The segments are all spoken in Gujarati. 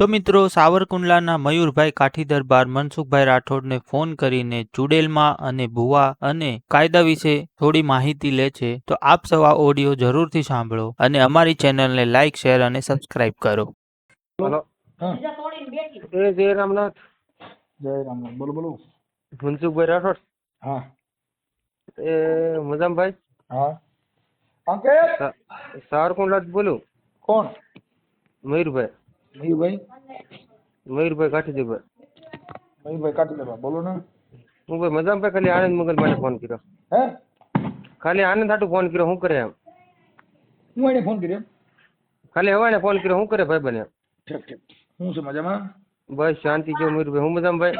તો મિત્રો સાવરકુંડલાના મયુરભાઈ કાઠીદરબાર મનસુખભાઈ રાઠોડને ફોન કરીને ચુડેલમાં અને ભુવા અને કાયદા વિશે થોડી માહિતી લે છે. તો આપ સૌ આ ઓડિયો જરૂરથી સાંભળો અને અમારી ચેનલને લાઇક, શેર અને સબસ્ક્રાઇબ કરો. હલો. હા એ જય રામનાથ. જય રામનાથ. બોલો બોલો. મનસુખભાઈ રાઠોડ. હા એ મજામભાઈ. હા અંકેત સાવરકુંડલા બોલું. કોણ? મયુરભાઈ. મયુરભાઈ કાઠીદરબાર. મયુરભાઈ કાઠીદરબાર બોલો ને. હું ભાઈ મજામભાઈ ખાલી આનંદ મગજ માટે ફોન કર્યો. હે ખાલી આનંદ હાટું ફોન કર્યો. શું કરે એમ? હું એને ફોન કર્યો. ખાલી હવાને ફોન કર્યો. શું કરે ભાઈ બને? ઠીક ઠીક. હું છે મજામાં? બસ શાંતિ છે મયુરભાઈ. હું મજામભાઈ.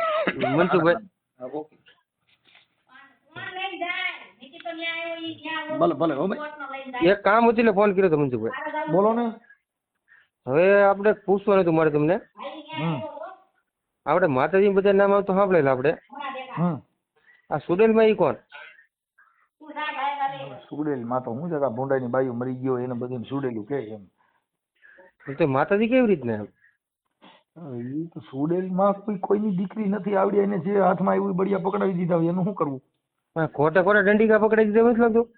મનસુખભાઈ. હા, ઓકે. ભલે ભલે હો ભાઈ. એક કામ હતું એટલે ફોન કર્યો હતો મનસુખભાઈ. બોલો ને. હવે આપણે પૂછવાનું હતું મારે તમને. આપણે માતાજી બધા નામ આવતું સાંભળેલા આપણે. આ સુડેલમાં ઈ કોણ? સુડેલ માં તો હું છે કે ભૂંડાઈ ની બાયું મરી ગયો એને બધું સુડેલું કે એમ. તો માતાજી કેવી રીતના એમ? એ તો સુડેલ માં કોઈની દીકરી નથી આવડી એને જે હાથમાં આવ્યું બળિયા પકડાવી દીધા હોય એનું શું કરવું? ખોટા ખોટા દંડિકા પકડાઈ દીધા નથી લાગતું?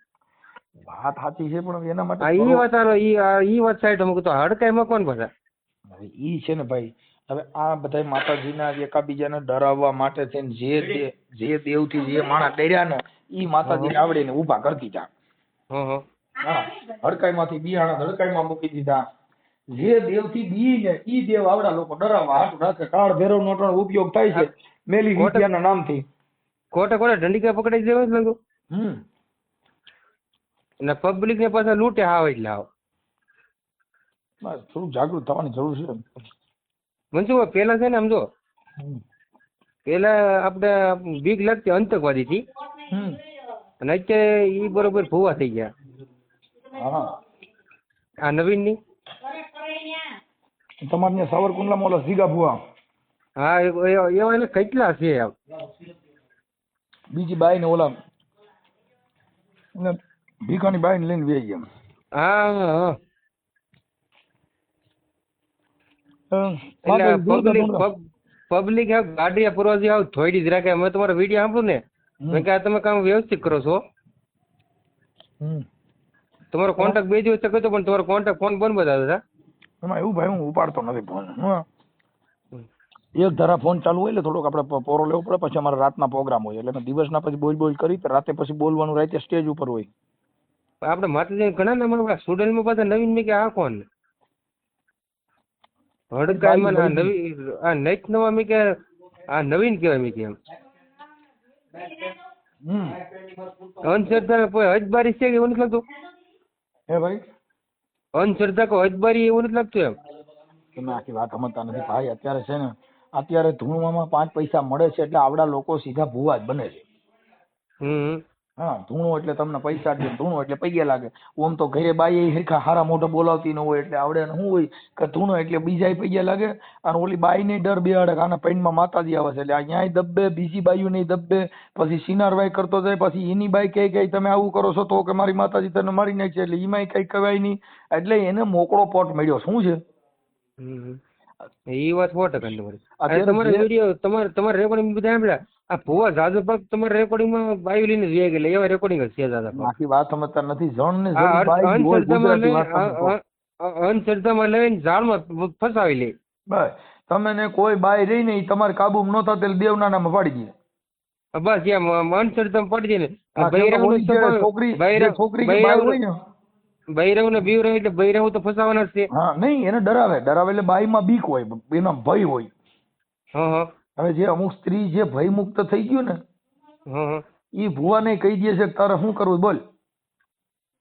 વાત સાચી છે પણ એના માટે ઈ વાત હાલો, ઈ વાત સાઈડ મૂકો તો હડકાઈમાં કોણ પાછા? હવે ઈ છે ને ભાઈ. હવે આ બધા માતાજીના એકાબીજાને ડરાવવા માટે થઈને જે દેવથી જે માણસ ડર્યા ને ઈ માતાજી આવડે ને ઊભા કરી દીધા. હા, હડકાઈમાંથી બિયાણા હડકાઈમાં મૂકી દીધા. જે દેવથી બી ને ઈ દેવ આવડા લોકો ડરાવવા હાથ રાખે. કાળ ભૈરવનો પણ ઉપયોગ થાય છે મેલી વિદ્યાના નામથી. ખોટા ખોટા દંડિકા પકડાઈ દીધા નથી લાગતું? અને પબ્લિક ને પાછા લૂંટે હાવ એટલે હાવ. બસ થોડું જાગૃત થવાની જરૂર છે. મનસુખભાઈ પેલા છે ને આમ જો પેલા આપણે બીક લાગતી આતંકવાદી થી અને અત્યારે ઈ બરોબર ભૂવા થઈ ગયા. હા, આ નવીન ની તમારે ત્યાં સાવરકુંડલામાં ઓલા સીગા ભુવા. હા એવા એને કેટલા છે આમ. બીજી બાઈ ને ઓલા ભીખાની બાઈ ને લઈને વેઈ ગયા. હા પબ્લિક ગાડી પૂરવાજી આવ થોડી જ રાખે. મેં તમારો વિડીયો સાંભળ્યું ને મેં કે તમે કામ વ્યવસ્થિત કરો છો. તમારો કોન્ટેક્ટ બે દિવસ કર્યો પણ તમારો કોન્ટેક્ટ ફોન બંધ બતાવતા હતા. એમાં એવું ભાઈ હું ઉપાડતો નથી ફોન. એક ધારા ફોન ચાલુ હોય એટલે થોડોક આપણે પોરો લેવો પડે. પછી અમારા રાતના પ્રોગ્રામ હોય એટલે દિવસના પછી બોલ કરી રાતે પછી બોલવાનું રાતે સ્ટેજ ઉપર હોય. આપણે માતાજી ઘણા નામ સ્ટુડન્ટમાં પાછા નવીન મેં કે આ કોણ હડકાઈમાં આ નવીન આ નેટ નવા મેં કે આ નવીન કહેવાય મેં કે એમ. અંધશ્રદ્ધા કોઈ હજબારી છે એવું નથી લાગતું? હે ભાઈ અંધશ્રદ્ધા કોઈ હજબારી એવું નથી લાગતું એમ? તમે આખી વાત સમજતા નથી ભાઈ. અત્યારે છે ને અત્યારે ધૂણવામાં 5 પૈસા મળે છે એટલે આવડા લોકો સીધા ભૂવા જ બને છે. હા, ધૂણો એટલે તમને પૈસા દે, ધૂણો એટલે પૈયા લાગે. ઓમ તો ઘરે બાઈ હરખા હારા મોઢો બોલાવતી ન હોય એટલે આવડે શું હોય કે ધૂણો એટલે બીજા પૈયા લાગે. અને ઓલી બાઈ ને ડર બેહાડે આના પૈનમાં માતાજી આવે છે એટલે અહીંયા દબ્બે, બીજી બાઈઓ નહીં દબ્બે. પછી સિનારવાઈ કરતો જાય પછી એની બાઈ કહે તમે આવું કરો છો તો કે મારી માતાજી તને મારી નાખશે એટલે એમાંય કઈ કહેવાય નહીં. એટલે એને મોકળો પોટ મળ્યો. શું છે એ વાત 100% તમારી. તમારે વિડીયો તમારે રેકોર્ડિંગ બધા સાંભળ્યા. આ ભુવા જાજો ભાગ તમારા રેકોર્ડિંગમાં બાયું લઈને જઈ ગયેલા એવા રેકોર્ડિંગ છે જાજા ભાગ. આખી વાત સમજતા નથી. જણ ને અંધશ્રદ્ધામાં લઈને ઝાડમાં ફસાવી લે. બસ તમે ને કોઈ બાઈ રહી ને તમારે કાબુ ન થતા એટલે દેવના નામે પાડી દે. બસ એમ અંધશ્રદ્ધામાં પડી જાય ને. છોકરી બૈરવ ને બીવ રહે એટલે બૈરવ તો ફસાવાના જ છે. હા નહીં એને ડરાવે એટલે બાઈમાં બીક હોય એનો ભય હોય. હવે જે અમુક સ્ત્રી જે ભય મુક્ત થઈ ગયું ને એ ભુવાને કહી દે છે કે તારે શું કરવું બોલ.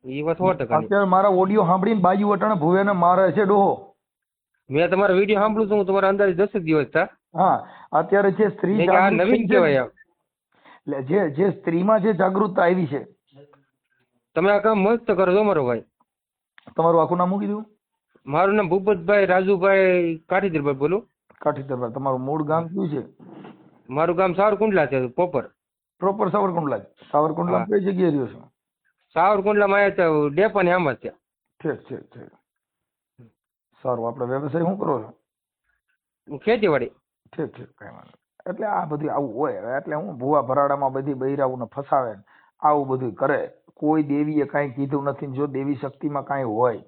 એ વાત 100%. અત્યારે મારા ઓડિયો સાંભળીને બાજુ વટાણે ભુવાને મારે છે ડોહો. મેં તમારો વિડીયો સાંભળ્યું છું. તમારા અંદાજે 10 દિવસ થયા. હા, અત્યારે જે સ્ત્રી નવીન કહેવાય એટલે જે સ્ત્રીમાં જે જાગૃતતા આવી છે. તમે આ કામ મસ્ત કરો છો મારો ભાઈ. તમારું આખું નામ મૂકી દઉં? મારું નામ ભૂપતભાઈ રાજુભાઈ કાઠીદરબાર બોલું. કાઠીદરબાર. તમારું મૂળ ગામ કયું છે? મારું ગામ સાવરકુંડલા છે. પ્રોપર સાવરકુંડલા. સાવરકુંડલા કઈ જગ્યાએ રહ્યો છો? સાવરકુંડલામાં આવ્યા છે ડેપાની આમ જ છે. ઠીક. સારું. આપણે વ્યવસાય શું કરો છો? ખેતીવાડી. ઠીક ઠીક કઈ વાંધો નહીં. એટલે આ બધું આવું હોય હવે. એટલે હું ભૂવા ભરાડામાં બધી બૈરાઓને ફસાવે ને આવું બધું કરે. કોઈ દેવીએ કાંઈ કીધું નથી ને જો દેવી શક્તિમાં કાંઈ હોય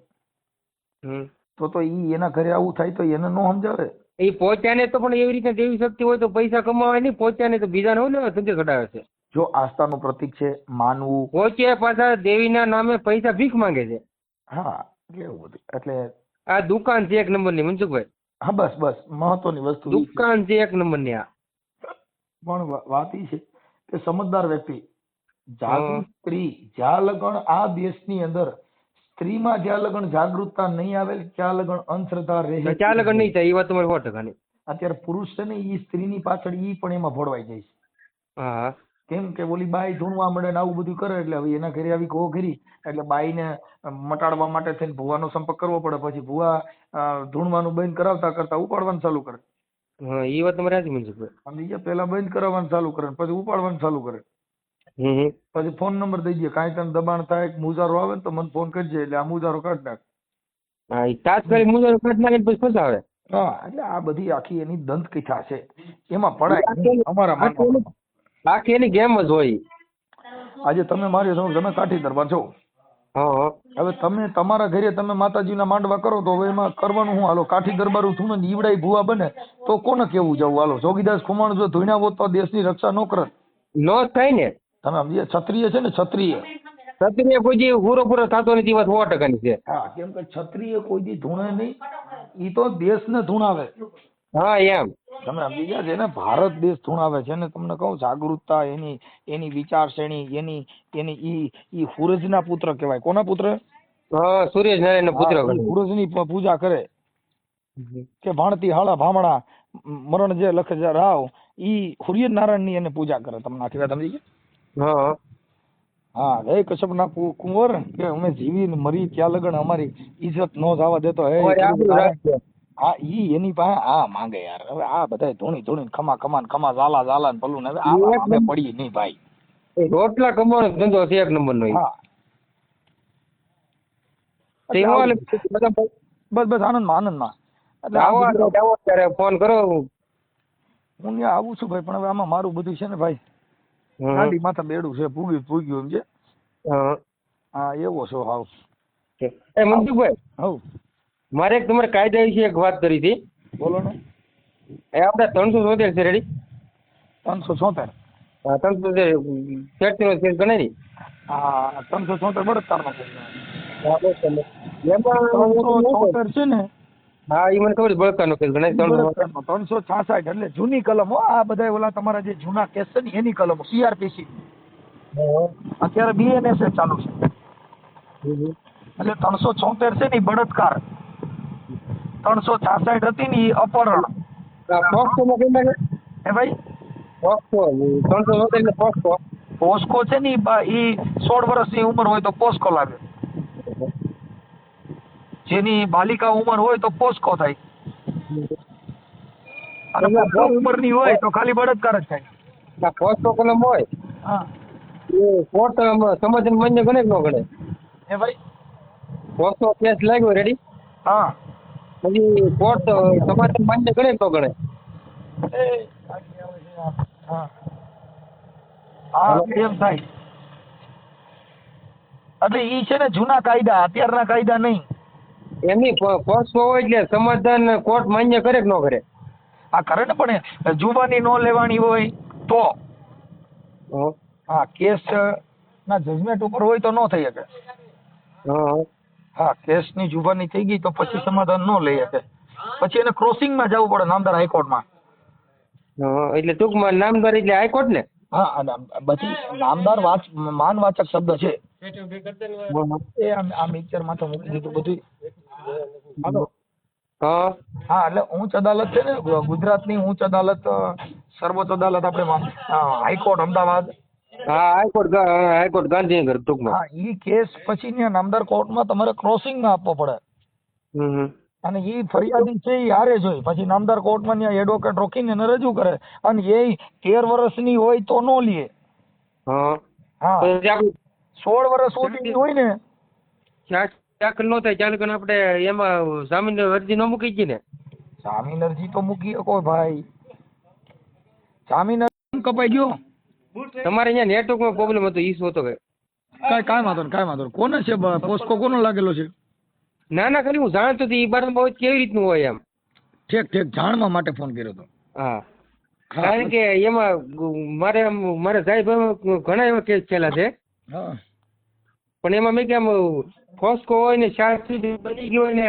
હમ. તો ઈ એના ઘરે આવું થાય તો એને નો સમજાવે. એ પોતાને તો પણ એવી રીતે દેવી શક્તિ હોય તો પૈસા કમાવાય નહીં, પોતાને તો બીજાને હોય ને ધંધે કઢાવે છે. જો આસ્થાનું પ્રતીક છે માનવું. પોતે પાછા દેવીના નામે પૈસા ભીખ માંગે છે. હા એટલે એવું બધું. એટલે આ દુકાન છે એક નંબરની મનસુખભાઈ. હા બસ બસ મહત્વની વસ્તુ ઈ છે. દુકાન છે એક નંબરની આ. પણ વાત એ છે કે સમજદાર વ્યક્તિ જાગૃત સ્ત્રી જ્યાં લગન આ દેશની અંદર સ્ત્રીમાં જ્યાં લગન જાગૃતતા નહીં આવે ત્યાં લગન અંધશ્રદ્ધા રહે. ચાલ લગન નહીં થાય એ વાત તમારી 100%. અત્યારે પુરુષ છે ને ઈ સ્ત્રીની પાછળ ઈ પણ એમાં ભોળવાઈ જાય છે. હા. કેમ કે ઓલી બાઈ ધૂણવા મળે ને આવું બધું કરે એટલે હવે એના ઘરે આવી ઘો ઘરી એટલે બાઈને મટાડવા માટે થઈને ભુવાનો સંપર્ક કરવો પડે. પછી ભુવા ધૂણવાનું બંધ કરાવતા કરતા ઉપાડવાનું ચાલુ કરે. હા એ વાત તમારી સાચી મનસુખભાઈ. અને એ પેલા બંધ કરાવવાનું ચાલુ કરે પછી ઉપાડવાનું ચાલુ કરે. પછી ફોન નંબર દઈ દે કાંઈ તને દબાણ થાય મુજારો આવે ને તો મને ફોન કરજે એટલે આ મુજારો કાઢી નાખ. હા એ તાત્કાલિક મુજારો કાઢી નાખે પછી ફસાવે. હા એટલે આ બધી આખી એની દંત કથા છે એમાં પડાય નહીં અમારા માનવામાં. આખી એની ગેમ જ હોય. આજે તમે મારી સમક્ષ તમે કાઠી દરબાર છો. હા. હવે તમે તમારા ઘરે તમે માતાજીના માંડવા કરો તો હવે એમાં કરવાનું શું? હાલો કાઠી દરબારું થયું ને ઈવડાઈ ભૂવા બને તો કોને કેવું જવું? હાલો જોગીદાસ ખુમાણ જો ધોઈના હોત તો દેશની રક્ષા ન કરત. નો થાય ને. તમે સમજીએ ક્ષત્રિય છે ને ક્ષત્રિય કોઈ દી પૂરો થતો નથી વાત 100%ની છે. હા કેમ કે ક્ષત્રિય કોઈ દી ધૂણે નહીં. ઈ તો દેશને ધૂણાવે. હા એમ તમે સમજી ગયા છે ને ભારત દેશ ધૂણાવે છે ને. તમને કહું જાગૃતતા એની વિચારશ્રેણી એની ઈ સૂરજના પુત્ર કહેવાય. કોના પુત્ર? હા સૂર્ય નારાયણ પુત્ર. સૂરજની પૂજા કરે કે ભાણતી હાળા ભામણા મરણ જે લખ જે રાવ ઈ સૂર્યનારાયણ ની એને પૂજા કરે. તમને આખી વાત સમજી ગયા? હા હા હે કશ્યપના કુંવર કે અમે જીવીને મરી ત્યાં લગન અમારી ઇજ્જત નો જવા દેતો. હે હા ઈ એની પાસે આ માંગે યાર. હવે આ બધા ધૂણી ખમા ઝાલા ને પલું ને હવે અમે પડી નહીં ભાઈ. રોટલા કમાવાનો ધંધો છે એક નંબરનો. હા બસ આનંદમાં. એટલે આવો ત્યારે ફોન કરો. હું ત્યાં આવું છું ભાઈ પણ હવે આમાં મારું બધું છે ને ભાઈ ગાડી માથે બેડું છે પૂગ્યું એમ છે. હા એવો છો હાવ. એ મનસુખભાઈ હવ મારે એક તમારે કાયદા વિશે એક વાત કરી હતી. બોલો ને. એ આપણે 376 છે રેડી? 376. હા 376 નો કેસ ગણાય ને. હા 376 બળાત્કારનો કેસ. હા બસ એમાં 376 છે ને. હા એ મને ખબર બળાત્કારનો કેસ ગણાય. 366 એટલે જૂની કલમો. આ બધા ઓલા તમારા જે જૂના કેસ છે ને એની કલમો CRPC. અત્યારે BNSS ચાલુ છે. એટલે 376 છે ને બળાત્કાર, 366 હતી ને અપહરણ. હે ભાઈ પોસ્કો છે ને ઈ 16 વર્ષની ઉંમર હોય તો પોસ્કો લાગે. જેની બાલિકા ઉંમર હોય તો પોસ્કો થાય. અને ઉંમરની હોય તો ખાલી બળાત્કાર જ થાય. પોસ્કો કલમ હોય હા એ કોર્ટ સમાધાન માન્ય ગણે કે ન ગણે? હે ભાઈ પોસ્કો કેસ લાગ્યો રેડી? હા પછી કોર્ટ સમાધાન માન્ય ગણે કે ન ગણે? હા હા એમ થાય. એટલે ઈ છે ને જૂના કાયદા, અત્યારના કાયદા નહીં. એમની પોસ્કો હોય એટલે સમાધાન કોર્ટ માન્ય કરે કે ન કરે? આ કરે ને પણ જુબાની નો લેવાની હોય તો. હા કેસ ના જજમેન્ટ ઉપર હોય તો નો થઈ શકે. હા કેસ ની જુબાની થઈ ગઈ તો પછી સમાધાન નો લઈ શકે. પછી એને ક્રોસિંગ માં જવું પડે નામદાર હાઈકોર્ટમાં. એટલે ટૂંકમાં નામદાર એટલે હાઈકોર્ટ ને? હા બધી નામદાર માનવાચક શબ્દ છે. એ આ મિક્સર માં તો મૂકી દીધું બધું. હા એટલે ઉચ્ચ અદાલત છે ને ગુજરાતની ઉચ્ચ અદાલત, સર્વોચ્ચ અદાલત આપણે હાઈકોર્ટ અમદાવાદ. હા હાઈકોર્ટ ગાંધીનગર ટૂંકમાં. હા ઈ કેસ પછી નામદાર કોર્ટમાં તમારે ક્રોસિંગ માં આપવો પડે. અને ઈ ફરિયાદી છે ઈ હારે જ હોય. પછી નામદાર કોર્ટમાં ત્યાં એડવોકેટ રોકીને એને રજૂ કરે અને એ 13 વર્ષની હોય તો નો લે. હા 16 વર્ષ સુધીની હોય ને દાખલ નો થાય ચાલુ આપણે એમાં જામીન અરજી નો મૂકી છે ને. જામીન અરજી તો મૂકી શકો ભાઈ. જામીન અરજી કપાઈ ગયો. તમારે અહીંયા નેટવર્કમાં પ્રોબ્લેમ હતો, ઈસુ હતો કે કાંઈ વાંધો નહીં. કોને છે પોસ્કો કોનો લાગેલો છે? ના ના, ખાલી હું જાણતો હતો એ બારમાં કેવી રીતનું હોય એમ. ઠીક જાણવા માટે ફોન કર્યો હતો. હા, કારણ કે એમાં મારે સાહેબ ઘણા એવા કેસ થયેલા છે. હા, પણ એમાં મેં કે આમ ફોસ્કો હોય ને ચાર્જશીટ બની ગયો હોય ને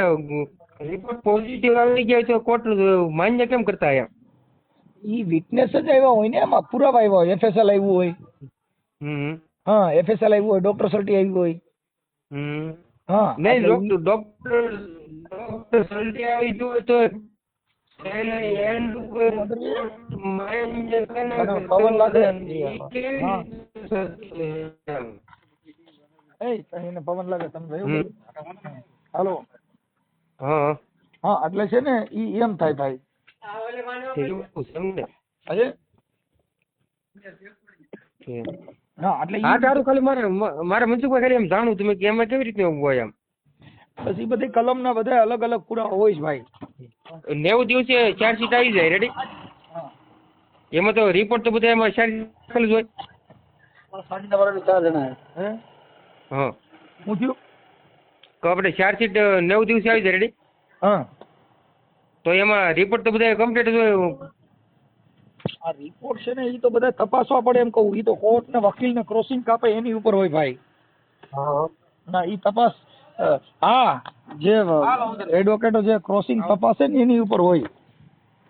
રિપોર્ટ પોઝિટિવ આવી ગયા તો કોર્ટ માન્ય કેમ કરતા એમ? ઈ વિટનેસ જ આવ્યા હોય ને, એમાં પુરાવા આવ્યા હોય, FSL આવ્યું હોય. હા, FSL આવ્યું હોય, ડોક્ટર સર્ટી આવ્યું હોય. હા, નહીં ડોક્ટર સર્ટી આવી જોઈએ તો પવન લાગે. એને પવન લાગે તમે જોયું? હાલો. હા હા, એટલે છે ને ઈ એમ થાય ભાઈ. અરે હા, એટલે હા તારું ખાલી મારે મનસુખભાઈ ખાલી એમ જાણવું તમે કે એમાં કેવી રીતે હોય એમ. પછી બધી કલમ ના બધા અલગ અલગ પુરાવા હોય છે ભાઈ. 90 દિવસે ચાર્જશીટ આવી જાય રેડી. એમાં તો રિપોર્ટ તો બધા એમાં ચાર્જશીટ જ હોય. 4 જણા. હા, હું થયું તો આપણે ચાર્જશીટ 9 દિવસે આવી જાય રેડી. હા, તો એમાં રિપોર્ટ તો બધા કમ્પ્લીટ જ હોય. આ રિપોર્ટ છે ને એ તો બધા તપાસવા પડે એમ કહું. એ તો કોર્ટ ને વકીલ ને ક્રોસિંગ કાપે એની ઉપર હોય ભાઈ. ના ઈ તપાસ હા, જે એડવોકેટો જે ક્રોસિંગ તપાસે ને એની ઉપર હોય.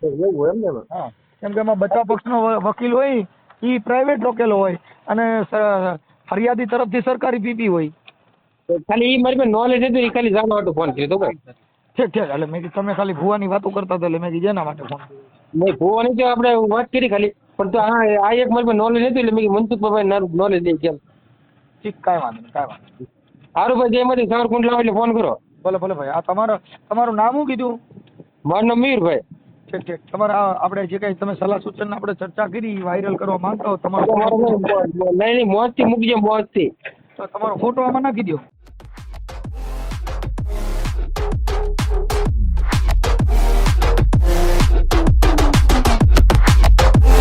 એવું હોય એમ ને? હા, કેમ કે એમાં બચાવ પક્ષનો વકીલ હોય ઈ પ્રાઇવેટ રોકેલો હોય અને ફરિયાદી તરફથી સરકારી પીપી હોય. ખાલી ઈ મારી નોલેજ હતી, ખાલી જાણવા માટે ફોન કર્યો તો ભાઈ. ઠીક એટલે મેં કીધું તમે ખાલી ભુવાની વાતો કરતા હતા એટલે મેં કીધું એના માટે ફોન કર્યો. નહીં ભુવાની તો આપણે વાત કરી ખાલી, પણ તો આ એક મારી નોલેજ હતી એટલે મેં મનસુખભાઈ નોલેજ દઈ કેમ. ઠીક, કાંઈ વાંધો નહીં. સારું ભાઈ, જેમાંથી સવાર કુંડલા એટલે ફોન કરો. ભલે ભાઈ. આ તમારું નામ શું કીધું? મારું નામ મીરભાઈ. ઠીક. તમારે આપણે જે કઈ તમે સલાહ સૂચન આપણે ચર્ચા કરી વાયરલ કરવા માંગતા હો તમારો નહીં મોજથી મૂકજો, મોજથી. તો તમારો ફોટો આમાં નાખી દો.